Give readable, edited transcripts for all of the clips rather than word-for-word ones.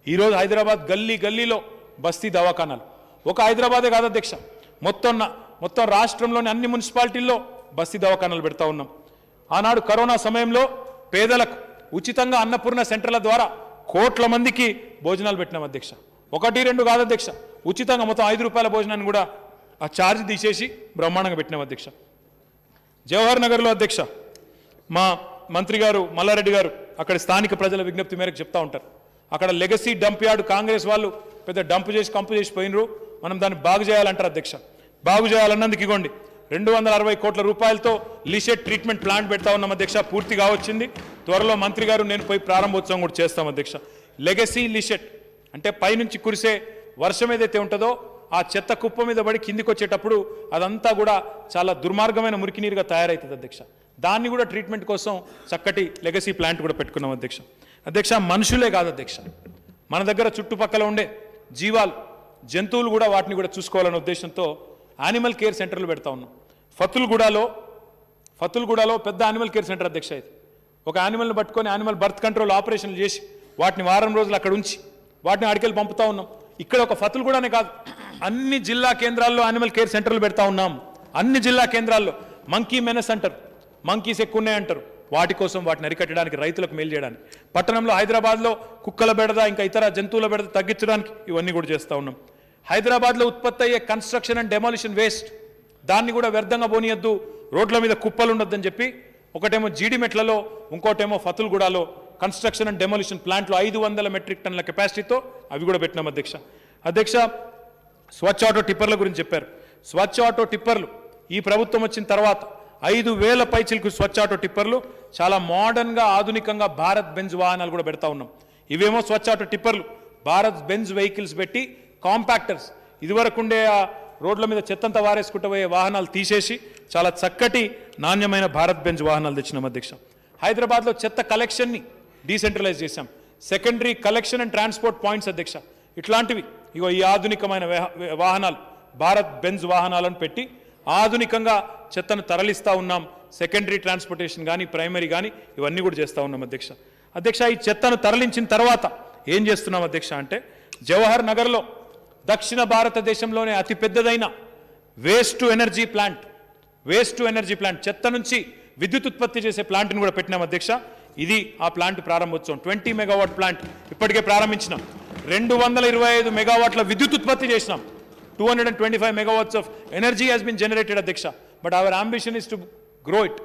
ఈరోజు హైదరాబాద్ గల్లీ గల్లీలో బస్తీ దవాఖానాలు. ఒక హైదరాబాదే కాదు అధ్యక్ష, మొత్తం రాష్ట్రంలోని అన్ని మున్సిపాలిటీల్లో బస్తీ దవాఖానాలు పెడతా ఉన్నాం. ఆనాడు కరోనా సమయంలో పేదలకు ఉచితంగా అన్నపూర్ణ సెంటర్ల ద్వారా కోట్ల మందికి భోజనాలు పెట్టినాం అధ్యక్ష. 1-2 కాదు అధ్యక్ష, ఉచితంగా మొత్తం 5 రూపాయల భోజనాన్ని కూడా ఆ ఛార్జ్ తీసేసి బ్రహ్మాండంగా పెట్టినాం అధ్యక్ష. జవహర్ నగర్లో అధ్యక్ష మా మంత్రి గారు మల్లారెడ్డి గారు అక్కడ స్థానిక ప్రజల విజ్ఞప్తి మేరకు చెప్తా ఉంటారు. అక్కడ లెగసీ డంప్ యార్డ్ కాంగ్రెస్ వాళ్ళు పెద్ద కంపు చేసి పోయినరు, మనం దాన్ని బాగు చేయాలంటారు అధ్యక్ష. బాగు చేయాలన్నందుకు ఇగోండి 260 కోట్ల రూపాయలతో లిషెట్ ట్రీట్మెంట్ ప్లాంట్ పెడతా ఉన్నాం అధ్యక్ష. పూర్తిగా వచ్చింది. త్వరలో మంత్రి గారు నేను పోయి ప్రారంభోత్సవం కూడా చేస్తాం అధ్యక్ష. లెగసీ లిషెట్ అంటే పైనుంచి కురిసే వర్షం ఏదైతే ఉంటుందో ఆ చెత్త కుప్ప మీద పడి కిందికి వచ్చేటప్పుడు అదంతా కూడా చాలా దుర్మార్గమైన మురికి నీరుగా తయారవుతుంది అధ్యక్ష. దాన్ని కూడా ట్రీట్మెంట్ కోసం చక్కటి లెగసీ ప్లాంట్ కూడా పెట్టుకున్నాం అధ్యక్ష. అధ్యక్ష మనుషులే కాదు అధ్యక్ష, మన దగ్గర చుట్టుపక్కల ఉండే జీవాలు జంతువులు కూడా వాటిని కూడా చూసుకోవాలనే ఉద్దేశంతో యానిమల్ కేర్ సెంటర్లు పెడతా ఉన్నాం. ఫతుల్గూడలో పెద్ద యానిమల్ కేర్ సెంటర్ అధ్యక్ష. ఇది ఒక యానిమల్ని పట్టుకొని యానిమల్ బర్త్ కంట్రోల్ ఆపరేషన్లు చేసి వాటిని వారం రోజులు అక్కడ ఉంచి వాటిని అడికెళ్ళి పంపుతా ఉన్నాం. ఇక్కడ ఒక ఫతుల్గూడనే కాదు, అన్ని జిల్లా కేంద్రాల్లో యానిమల్ కేర్ సెంటర్లు పెడతా ఉన్నాం. అన్ని జిల్లా కేంద్రాల్లో మంకీ మెనస్ అంటారు, మంకీస్ ఎక్కువ ఉన్నాయంటారు. వాటి కోసం వాటిని అరికట్టడానికి, రైతులకు మేలు చేయడానికి, పట్టణంలో హైదరాబాద్లో కుక్కల బెడద ఇంకా ఇతర జంతువుల బెడద తగ్గించడానికి ఇవన్నీ కూడా చేస్తూ ఉన్నాం. హైదరాబాద్లో ఉత్పత్తి అయ్యే కన్స్ట్రక్షన్ అండ్ డెమాలిషన్ వేస్ట్ దాన్ని కూడా వ్యర్థంగా పోనీయద్దు, రోడ్ల మీద కుప్పలు ఉండొద్దని చెప్పి ఒకటేమో జీడిమెట్లలో ఇంకోటేమో ఫతుల్గూడలో కన్స్ట్రక్షన్ అండ్ డెమాలిషన్ ప్లాంట్లో 500 మెట్రిక్ టన్నుల కెపాసిటీతో అవి కూడా పెట్టినాం అధ్యక్ష. స్వచ్ఛ ఆటో టిప్పర్ల గురించి చెప్పారు. స్వచ్ఛ ఆటో టిప్పర్లు ఈ ప్రభుత్వం వచ్చిన తర్వాత 5,000 పైచిలకు స్వచ్ఛ ఆటో టిప్పర్లు చాలా మోడర్న్గా ఆధునికంగా భారత్ బెంజ్ వాహనాలు కూడా పెడతా ఉన్నాం. ఇవేమో స్వచ్ఛ ఆటో టిప్పర్లు, భారత్ బెంజ్ వెహికల్స్ పెట్టి కాంపాక్టర్స్ ఇదివరకుండే ఆ రోడ్ల మీద చెత్తంతా వారేసుకుంటూ పోయే వాహనాలు తీసేసి చాలా చక్కటి నాణ్యమైన భారత్ బెంజ్ వాహనాలు తెచ్చినాం అధ్యక్ష. హైదరాబాద్లో చెత్త కలెక్షన్ని డీసెంట్రలైజ్ చేశాం. Secondary collection and transport points అధ్యక్ష. ఇట్లాంటివి ఇగో ఈ ఆధునికమైన వాహనాలు భారత్ బెంజ్ వాహనాలను పెట్టి ఆధునికంగా చెత్తను తరలిస్తూ ఉన్నాం. సెకండరీ ట్రాన్స్పోర్టేషన్ కానీ ప్రైమరీ కానీ ఇవన్నీ కూడా చేస్తూ ఉన్నాం అధ్యక్ష. ఈ చెత్తను తరలించిన తర్వాత ఏం చేస్తున్నాం అధ్యక్ష అంటే జవహర్ నగర్లో దక్షిణ భారతదేశంలోనే అతిపెద్దదైన వేస్ట్ టు ఎనర్జీ ప్లాంట్ చెత్త నుంచి విద్యుత్ ఉత్పత్తి చేసే ప్లాంట్ని కూడా పెట్టినాం అధ్యక్ష. ఇది ఆ ప్లాంట్ ప్రారంభోత్సవం. 20 మెగావాట్ ప్లాంట్ ఇప్పటికే ప్రారంభించినాం. 225 మెగావాట్ల విద్యుత్ ఉత్పత్తి చేసినాం. 225 megawatts of energy has been generated అధ్యక్ష. But our ambition is to grow it.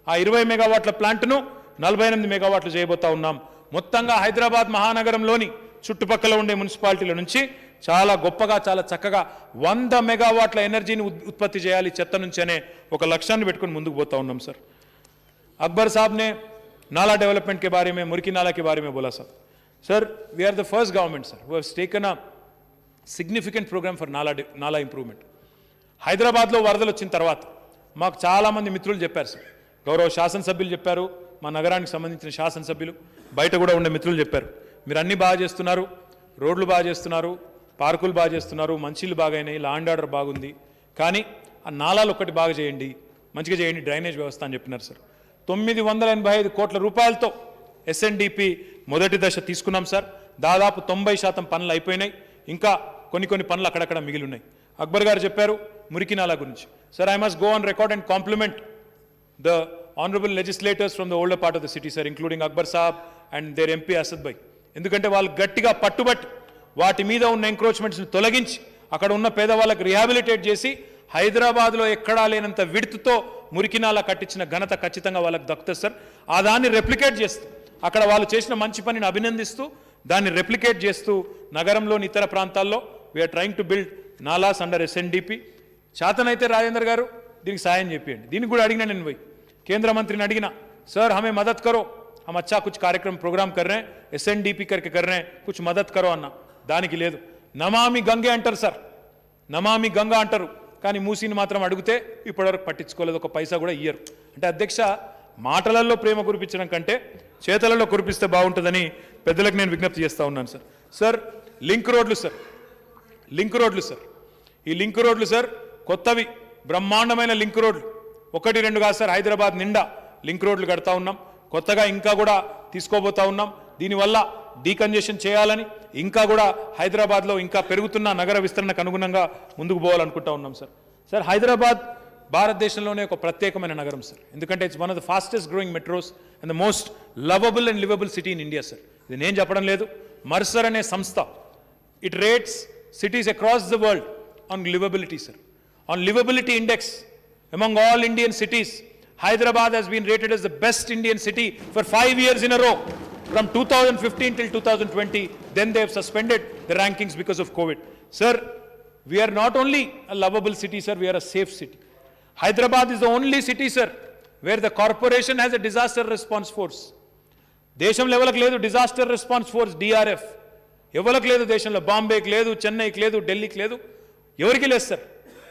ఆ 20 మెగావాట్ల ప్లాంట్ను 48 మెగావాట్లు చేయబోతా ఉన్నాం. మొత్తంగా హైదరాబాద్ మహానగరంలోని చుట్టుపక్కల ఉండే మున్సిపాలిటీల నుంచి చాలా గొప్పగా చాలా చక్కగా 100 మెగావాట్ల ఎనర్జీని ఉత్పత్తి చేయాలి చెత్త నుంచి అనే ఒక లక్ష్యాన్ని పెట్టుకుని ముందుకు పోతా ఉన్నాం సార్. अकबर साहब ने नाला डेवलपमेंट के बारे में, मुर्की नाला के बारे में बोला sir we are the first government sir who has taken a significant program for nala improvement. హైదరాబాద్లో వరదలు వచ్చిన తర్వాత మాకు చాలామంది మిత్రులు చెప్పారు సార్, గౌరవ శాసనసభ్యులు చెప్పారు, మా నగరానికి సంబంధించిన శాసనసభ్యులు, బయట కూడా ఉండే మిత్రులు చెప్పారు, మీరు అన్నీ బాగా చేస్తున్నారు, రోడ్లు బాగా చేస్తున్నారు, పార్కులు బాగా చేస్తున్నారు, మంచిలు బాగైనాయి, లా అండ్ ఆర్డర్ బాగుంది, కానీ ఆ నాలాలు ఒక్కటి బాగా చేయండి, మంచిగా చేయండి, డ్రైనేజ్ వ్యవస్థ అని చెప్పినారు సార్. 985 కోట్ల రూపాయలతో ఎస్ఎన్డిపి మొదటి దశ తీసుకున్నాం సార్. దాదాపు 90% పనులు అయిపోయినాయి. ఇంకా కొన్ని పనులు అక్కడక్కడ మిగిలి ఉన్నాయి. అక్బర్ గారు చెప్పారు మురికి నాలా గురించి. Sir I must go on record and compliment the honourable legislators from the older part of the city sir, including Akbar saab and their MP Asad bhai. ఎందుకంటే వాళ్ళు గట్టిగా పట్టుబట్టి వాటి మీద ఉన్న ఎంక్రోచ్మెంట్స్ని తొలగించి అక్కడ ఉన్న పేదవాళ్ళకి రిహాబిలిటేట్ చేసి హైదరాబాద్లో ఎక్కడా లేనంత విడుతుతో మురికి నాలా కట్టించిన ఘనత ఖచ్చితంగా వాళ్ళకి దక్కుతుంది సార్. ఆ దాన్ని రెప్లికేట్ చేస్తూ అక్కడ వాళ్ళు చేసిన మంచి పనిని అభినందిస్తూ దాన్ని రెప్లికేట్ చేస్తూ నగరంలోని ఇతర ప్రాంతాల్లో we are trying to build nalas under SNDP. చేతనైతే రాజేందర్ గారు దీనికి సాయం చెప్పండి. దీనికి కూడా అడిగినా నేను పోయి కేంద్ర మంత్రిని అడిగినా, సార్ हमें मदद करो, हम अच्छा कुछ कार्यक्रम प्रोग्राम कर रहे हैं, एसएनडीपी करके कर रहे हैं, कुछ मदद करो అన్న. దానికి లేదు, నమామి గంగే అంటారు సార్, నమామి గంగా అంటారు, కానీ మూసీని మాత్రం అడిగితే ఇప్పటివరకు పట్టించుకోలేదు, ఒక పైసా కూడా ఇయ్యరు. అంటే అధ్యక్ష మాటలలో ప్రేమ కురిపించడం కంటే చేతలలో కురిపిస్తే బాగుంటుందని పెద్దలకు నేను విజ్ఞప్తి చేస్తూ ఉన్నాను సార్. లింక్ రోడ్లు సార్, ఈ లింక్ రోడ్లు సార్ కొత్తవి బ్రహ్మాండమైన లింక్ రోడ్లు 1-2 కాదు సార్, హైదరాబాద్ నిండా లింక్ రోడ్లు కడతా ఉన్నాం. కొత్తగా ఇంకా కూడా తీసుకోబోతా ఉన్నాం. దీనివల్ల డీకంజెషన్ చేయాలని ఇంకా కూడా హైదరాబాద్లో ఇంకా పెరుగుతున్న నగర విస్తరణకు అనుగుణంగా ముందుకు పోవాలనుకుంటా ఉన్నాం సార్. సార్, హైదరాబాద్ భారతదేశంలోనే ఒక ప్రత్యేకమైన నగరం సార్. ఎందుకంటే it's one of the fastest growing metros and the most lovable and liveable city in India sir. ఇది నేను చెప్పడం లేదు, మర్సర్ అనే సంస్థ it rates cities across the world on livability, sir. On livability index, among all Indian cities, Hyderabad has been rated as the best Indian city for 5 years in a row, from 2015 till 2020. Then they have suspended the rankings because of COVID. Sir, we are not only a lovable city, sir, we are a safe city. Hyderabad is the only city, sir, where the corporation has a disaster response force. Desham level ku ledu disaster response force, DRF. ఎవరికి లేదు దేశంలో. బాంబేకి లేదు, చెన్నైకి లేదు, ఢిల్లీకి లేదు, ఎవరికి లేదు సార్.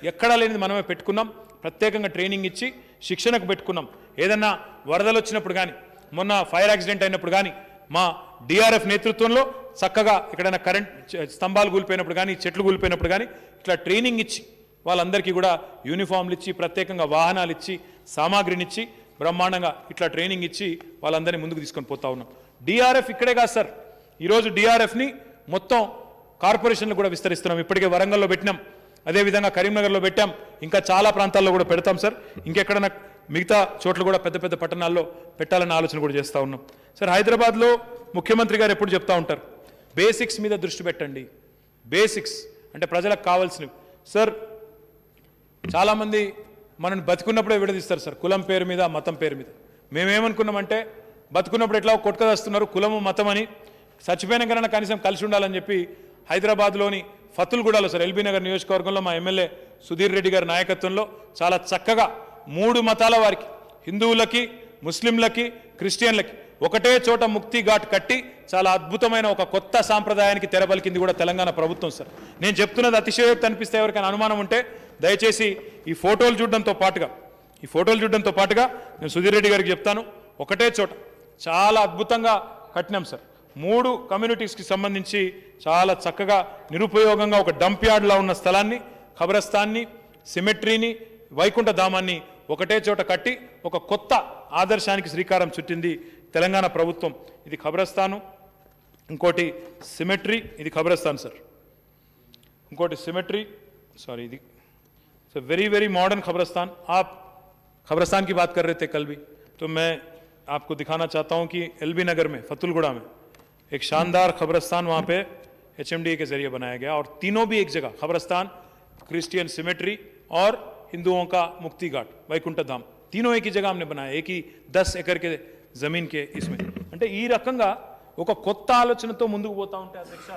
ఎక్కడా లేనిది మనమే పెట్టుకున్నాం. ప్రత్యేకంగా ట్రైనింగ్ ఇచ్చి శిక్షణకు పెట్టుకున్నాం. ఏదన్నా వరదలు వచ్చినప్పుడు కానీ, మొన్న ఫైర్ యాక్సిడెంట్ అయినప్పుడు కానీ మా డిఆర్ఎఫ్ నేతృత్వంలో చక్కగా ఎక్కడైనా కరెంట్ స్తంభాలు కూలిపోయినప్పుడు కానీ, చెట్లు కూలిపోయినప్పుడు కానీ ఇట్లా ట్రైనింగ్ ఇచ్చి వాళ్ళందరికీ కూడా యూనిఫామ్లు ఇచ్చి, ప్రత్యేకంగా వాహనాలు ఇచ్చి, సామాగ్రినిచ్చి బ్రహ్మాండంగా ఇట్లా ట్రైనింగ్ ఇచ్చి వాళ్ళందరినీ ముందుకు తీసుకొని పోతా ఉన్నాం. డిఆర్ఎఫ్ ఇక్కడే కాదు సార్, ఈరోజు డిఆర్ఎఫ్ని మొత్తం కార్పొరేషన్లు కూడా విస్తరిస్తున్నాం. ఇప్పటికే వరంగల్లో పెట్టినాం, అదేవిధంగా కరీంనగర్లో పెట్టాం, ఇంకా చాలా ప్రాంతాల్లో కూడా పెడతాం సార్. ఇంకెక్కడన్నా మిగతా చోట్ల కూడా పెద్ద పెద్ద పట్టణాల్లో పెట్టాలన్న ఆలోచన కూడా చేస్తూ ఉన్నాం సార్. హైదరాబాద్లో ముఖ్యమంత్రి గారు ఎప్పుడు చెప్తా ఉంటారు, బేసిక్స్ మీద దృష్టి పెట్టండి. బేసిక్స్ అంటే ప్రజలకు కావాల్సినవి సార్. చాలామంది మనల్ని బతుకున్నప్పుడే విడదీస్తారు సార్, కులం పేరు మీద, మతం పేరు మీద. మేమేమనుకున్నామంటే బతుకున్నప్పుడు ఎట్లా కొట్టుకదస్తున్నారు కులము మతం అని, చచ్చిపోయిన కన్నా కనీసం కలిసి ఉండాలని చెప్పి హైదరాబాద్లోని ఫతుల్గూడలో సార్, ఎల్బీ నగర్ నియోజకవర్గంలో మా ఎమ్మెల్యే సుధీర్ రెడ్డి గారి నాయకత్వంలో చాలా చక్కగా 3 మతాల వారికి, హిందువులకి, ముస్లింలకి, క్రిస్టియన్లకి ఒకటే చోట ముక్తి ఘాట్ కట్టి చాలా అద్భుతమైన ఒక కొత్త సాంప్రదాయానికి తెరపలికింది కూడా తెలంగాణ ప్రభుత్వం సార్. నేను చెప్తున్నది అతిశయోక్తి అనిపిస్తే ఎవరికైనా అనుమానం ఉంటే దయచేసి ఈ ఫోటోలు చూడడంతో పాటుగా నేను సుధీర్ రెడ్డి గారికి చెప్తాను, ఒకటే చోట చాలా అద్భుతంగా కట్టినాం సార్. 3 కమ్యూనిటీస్కి సంబంధించి చాలా చక్కగా నిరుపయోగంగా ఒక డంప్ యార్డ్లా ఉన్న స్థలాన్ని, ఖబరస్థాన్ని, సిమెట్రీని, వైకుంఠ ధామాన్ని ఒకటే చోట కట్టి ఒక కొత్త ఆదర్శానికి శ్రీకారం చుట్టింది తెలంగాణ ప్రభుత్వం. ఇది ఖబరస్థాను, ఇంకోటి సిమెట్రీ, ఇది ఖబరస్థాన్ సార్, ఇంకోటి సిమెట్రీ, సారీ ఇది वेरी वेरी मॉडर्न खबरस्तान. आप खबरस्तान की बात कर रहे थे कल भी, तो मैं आपको दिखाना चाहता हूं कि एलबी नगर में, फतुलगुड़ा में एक शानदार खबरस्तान वहाँ पे HMDA के जरिए बनाया गया, और तीनों भी एक जगह, खबरस्तान, क्रिश्चियन सिमेट्री और हिंदुओं का मुक्ति घाट, वैकुंठ धाम, तीनों एक ही जगह हमने बनाया, एक ही 10 एकड़ के जमीन के इसमें. అంటే ఈ రకంగా ఒక కొత్త ఆలోచనతో ముందుకు పోతా ఉంటే అధ్యక్ష,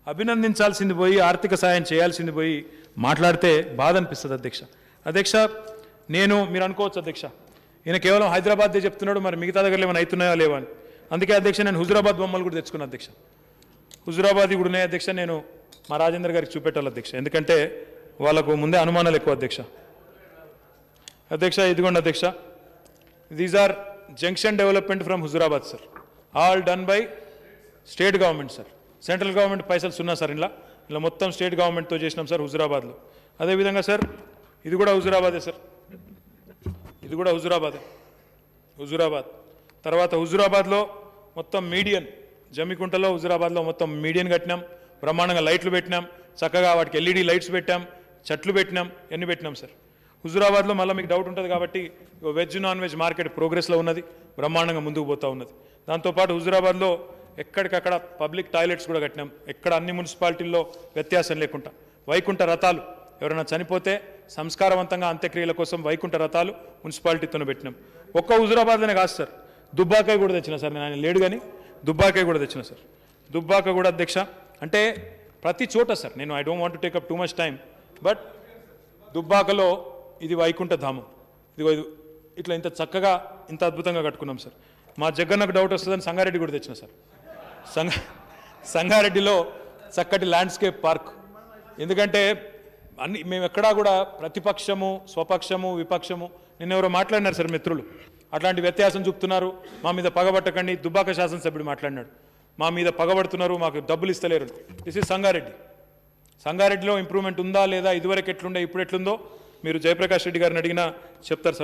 అభినందించాల్సింది పోయి, ఆర్థిక సాయం చేయాల్సింది పోయి మాట్లాడితే బాధ అనిపిస్తుంది అధ్యక్ష. మీరు అనుకోవచ్చు అధ్యక్ష, ఈయన కేవలం హైదరాబాద్దే చెప్తున్నాడు, మరి మిగతా దగ్గర ఏమైనా అవుతున్నాయా లేవా అని. అందుకే అధ్యక్ష నేను హుజురాబాద్ బొమ్మలు కూడా తెచ్చుకున్నాను అధ్యక్ష. హుజురాబాద్ కూడా ఉన్నాయి అధ్యక్ష, నేను మా రాజేంద్ర గారికి చూపెట్టాలి అధ్యక్ష, ఎందుకంటే వాళ్ళకు ముందే అనుమానాలు ఎక్కువ అధ్యక్ష. ఇదిగోండి అధ్యక్ష, these are junction development from Huzurabad sir, all done by state government sir. Central government పైసలు సున్నా సార్, ఇలా మొత్తం స్టేట్ గవర్నమెంట్తో చేసినాం సార్ హుజురాబాద్లో. అదేవిధంగా సార్ ఇది కూడా హుజురాబాదే సార్, ఇది కూడా హుజురాబాద్. తర్వాత హుజురాబాద్లో మొత్తం మీడియన్, జమ్మికుంటలో హుజురాబాద్లో మొత్తం మీడియన్ కట్టినాం, బ్రహ్మాండంగా లైట్లు పెట్టినాం, చక్కగా వాటికి LED లైట్స్ పెట్టాం, చెట్లు పెట్టినాం, ఎన్ని పెట్టినాం సార్. హుజురాబాద్లో మళ్ళీ మీకు డౌట్ ఉంటుంది కాబట్టి వెజ్ నాన్ వెజ్ మార్కెట్ ప్రోగ్రెస్లో ఉన్నది, బ్రహ్మాండంగా ముందుకు పోతూ ఉన్నది. దాంతోపాటు హుజురాబాద్లో ఎక్కడికక్కడ పబ్లిక్ టాయిలెట్స్ కూడా కట్టినాం, ఎక్కడ అన్ని మున్సిపాలిటీల్లో వ్యత్యాసం లేకుండా. వైకుంఠ రథాలు, ఎవరైనా చనిపోతే సంస్కారవంతంగా అంత్యక్రియల కోసం వైకుంఠ రథాలు మున్సిపాలిటీతోనే పెట్టినాం. ఒక్క హుజురాబాద్లోనే కాదు సార్, దుబ్బాకాయ కూడా తెచ్చిన సార్, నేను ఆయన లేడు కానీ దుబ్బాకాయ కూడా తెచ్చిన సార్. దుబ్బాక కూడా అధ్యక్ష, అంటే ప్రతి చోట సార్, నేను I don't want to take up too much time, but దుబ్బాకలో ఇది వైకుంఠ ధామం, ఇది ఇట్లా ఇంత చక్కగా ఇంత అద్భుతంగా కట్టుకున్నాం సార్. మా జగన్నకు డౌట్ వస్తుందని సంగారెడ్డి కూడా తెచ్చిన సార్. సంగారెడ్డిలో చక్కటి ల్యాండ్స్కేప్ పార్క్, ఎందుకంటే మేము ఎక్కడా కూడా ప్రతిపక్షము, స్వపక్షము, విపక్షము, నిన్నెవరో మాట్లాడినారు సార్ మిత్రులు, అట్లాంటి వ్యత్యాసం చూపుతున్నారు, మా మీద పగబట్టకండి. దుబ్బాక శాసనసభ్యుడు మాట్లాడినాడు, మా మీద పగబడుతున్నారు, మాకు డబ్బులు ఇస్తలేరు. దిస్ ఇస్ సంగారెడ్డిలో ఇంప్రూవ్మెంట్ ఉందా లేదా, ఇదివరకు ఎట్లుండే ఇప్పుడు ఎట్లుందో మీరు జయప్రకాష్ రెడ్డి గారిని అడిగినా చెప్తారు సార్.